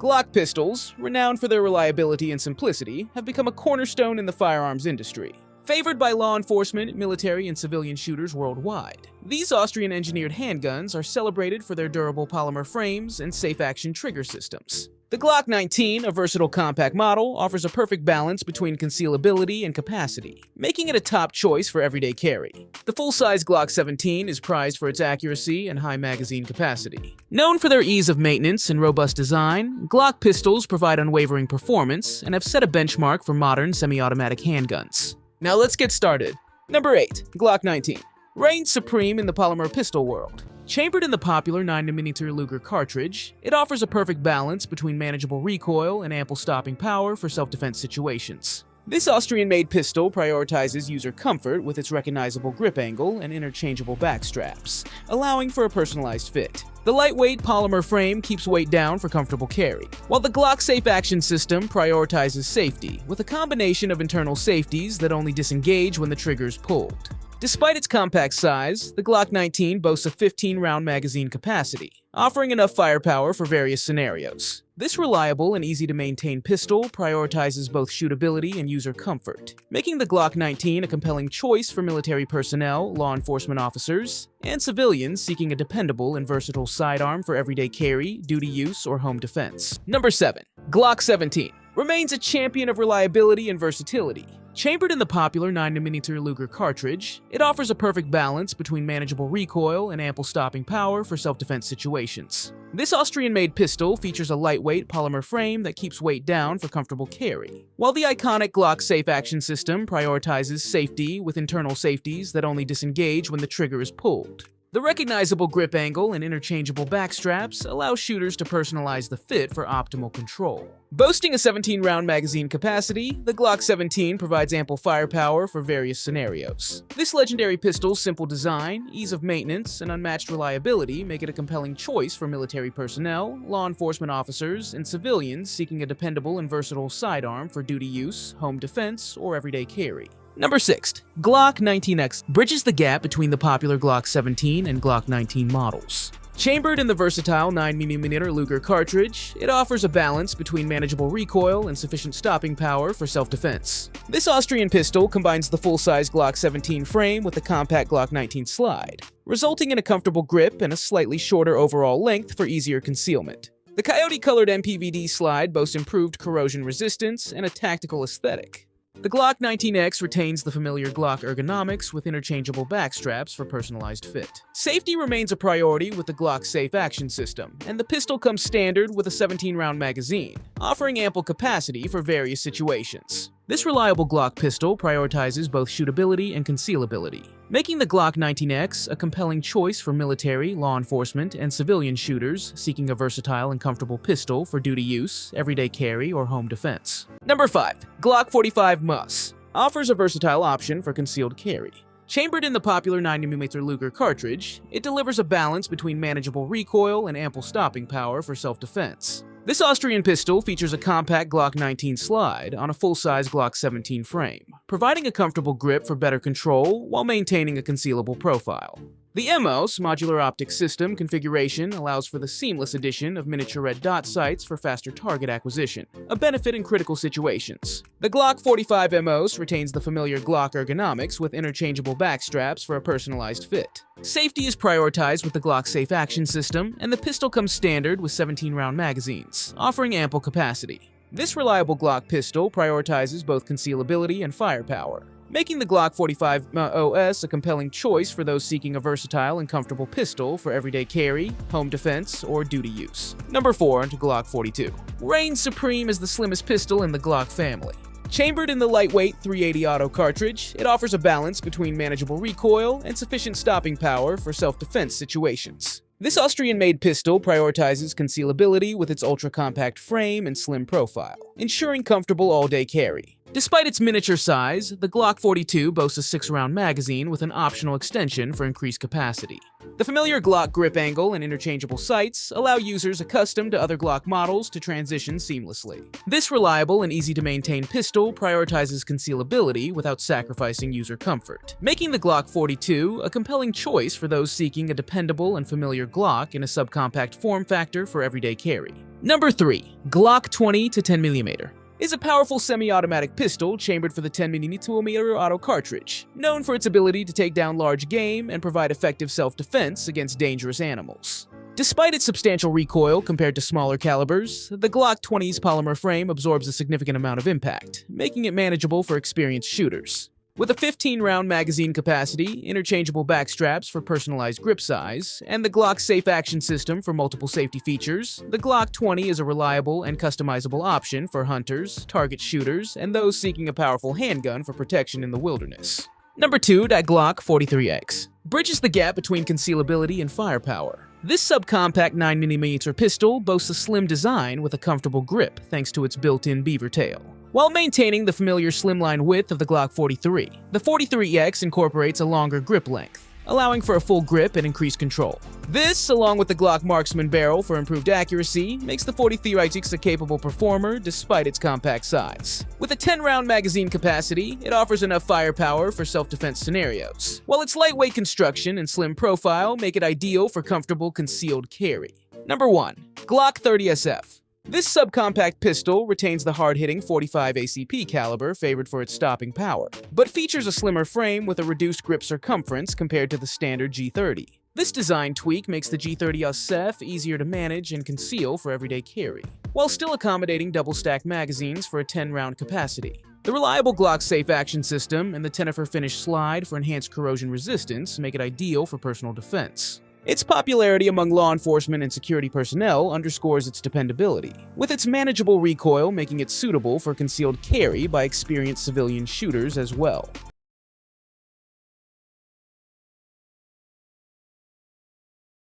Glock pistols, renowned for their reliability and simplicity, have become a cornerstone in the firearms industry. Favored by law enforcement, military, and civilian shooters worldwide, these Austrian-engineered handguns are celebrated for their durable polymer frames and safe-action trigger systems. The Glock 19, a versatile compact model, offers a perfect balance between concealability and capacity, making it a top choice for everyday carry. The full-size Glock 17 is prized for its accuracy and high magazine capacity. Known for their ease of maintenance and robust design, Glock pistols provide unwavering performance and have set a benchmark for modern semi-automatic handguns. Now let's get started. Number 8. Glock 19. Reigns supreme in the polymer pistol world. Chambered in the popular 9mm Luger cartridge, it offers a perfect balance between manageable recoil and ample stopping power for self-defense situations. This Austrian-made pistol prioritizes user comfort with its recognizable grip angle and interchangeable back straps, allowing for a personalized fit. The lightweight polymer frame keeps weight down for comfortable carry, while the Glock Safe Action System prioritizes safety with a combination of internal safeties that only disengage when the trigger is pulled. Despite its compact size, the Glock 19 boasts a 15-round magazine capacity, offering enough firepower for various scenarios. This reliable and easy-to-maintain pistol prioritizes both shootability and user comfort, making the Glock 19 a compelling choice for military personnel, law enforcement officers, and civilians seeking a dependable and versatile sidearm for everyday carry, duty use, or home defense. Number 7. Glock 17. Remains a champion of reliability and versatility. Chambered in the popular 9mm Luger cartridge, it offers a perfect balance between manageable recoil and ample stopping power for self-defense situations. This Austrian-made pistol features a lightweight polymer frame that keeps weight down for comfortable carry, while the iconic Glock Safe Action System prioritizes safety with internal safeties that only disengage when the trigger is pulled. The recognizable grip angle and interchangeable back straps allow shooters to personalize the fit for optimal control. Boasting a 17-round magazine capacity, the Glock 17 provides ample firepower for various scenarios. This legendary pistol's simple design, ease of maintenance, and unmatched reliability make it a compelling choice for military personnel, law enforcement officers, and civilians seeking a dependable and versatile sidearm for duty use, home defense, or everyday carry. Number 6. Glock 19X bridges the gap between the popular Glock 17 and Glock 19 models. Chambered in the versatile 9mm Luger cartridge, it offers a balance between manageable recoil and sufficient stopping power for self-defense. This Austrian pistol combines the full-size Glock 17 frame with the compact Glock 19 slide, resulting in a comfortable grip and a slightly shorter overall length for easier concealment. The coyote-colored MPVD slide boasts improved corrosion resistance and a tactical aesthetic. The Glock 19X retains the familiar Glock ergonomics with interchangeable back straps for personalized fit. Safety remains a priority with the Glock Safe Action System, and the pistol comes standard with a 17-round magazine, offering ample capacity for various situations. This reliable Glock pistol prioritizes both shootability and concealability, making the Glock 19X a compelling choice for military, law enforcement, and civilian shooters seeking a versatile and comfortable pistol for duty use, everyday carry, or home defense. Number 5. Glock 45 Mus offers a versatile option for concealed carry. Chambered in the popular 9mm Luger cartridge, it delivers a balance between manageable recoil and ample stopping power for self-defense. This Austrian pistol features a compact Glock 19 slide on a full-size Glock 17 frame, providing a comfortable grip for better control while maintaining a concealable profile. The MOS modular optic system configuration allows for the seamless addition of miniature red dot sights for faster target acquisition, a benefit in critical situations. The Glock 45 MOS retains the familiar Glock ergonomics with interchangeable back straps for a personalized fit. Safety is prioritized with the Glock Safe Action System, and the pistol comes standard with 17-round magazines, offering ample capacity. This reliable Glock pistol prioritizes both concealability and firepower, making the Glock 45 OS a compelling choice for those seeking a versatile and comfortable pistol for everyday carry, home defense, or duty use. Number 4. Glock 42. Reigns supreme as the slimmest pistol in the Glock family. Chambered in the lightweight 380 auto cartridge, it offers a balance between manageable recoil and sufficient stopping power for self-defense situations. This Austrian-made pistol prioritizes concealability with its ultra-compact frame and slim profile, ensuring comfortable all-day carry. Despite its miniature size, the Glock 42 boasts a 6-round magazine with an optional extension for increased capacity. The familiar Glock grip angle and interchangeable sights allow users accustomed to other Glock models to transition seamlessly. This reliable and easy-to-maintain pistol prioritizes concealability without sacrificing user comfort, making the Glock 42 a compelling choice for those seeking a dependable and familiar Glock in a subcompact form factor for everyday carry. Number 3. Glock 20 to 10mm is a powerful semi-automatic pistol chambered for the 10mm auto cartridge, known for its ability to take down large game and provide effective self-defense against dangerous animals. Despite its substantial recoil compared to smaller calibers, the Glock 20's polymer frame absorbs a significant amount of impact, making it manageable for experienced shooters. With a 15-round magazine capacity, interchangeable back straps for personalized grip size, and the Glock Safe Action System for multiple safety features, the Glock 20 is a reliable and customizable option for hunters, target shooters, and those seeking a powerful handgun for protection in the wilderness. Number 2. Glock 43X bridges the gap between concealability and firepower. This subcompact 9mm pistol boasts a slim design with a comfortable grip thanks to its built-in beaver tail. While maintaining the familiar slimline width of the Glock 43, the 43X incorporates a longer grip length, allowing for a full grip and increased control. This, along with the Glock Marksman barrel for improved accuracy, makes the 43X a capable performer despite its compact size. With a 10-round magazine capacity, it offers enough firepower for self-defense scenarios, while its lightweight construction and slim profile make it ideal for comfortable concealed carry. Number 1. Glock 30SF. This subcompact pistol retains the hard-hitting 45 ACP caliber favored for its stopping power, but features a slimmer frame with a reduced grip circumference compared to the standard G30. This design tweak makes the G30SF easier to manage and conceal for everyday carry, while still accommodating double-stack magazines for a 10-round capacity. The reliable Glock Safe Action System and the Tenifer finish slide for enhanced corrosion resistance make it ideal for personal defense. Its popularity among law enforcement and security personnel underscores its dependability, with its manageable recoil making it suitable for concealed carry by experienced civilian shooters as well.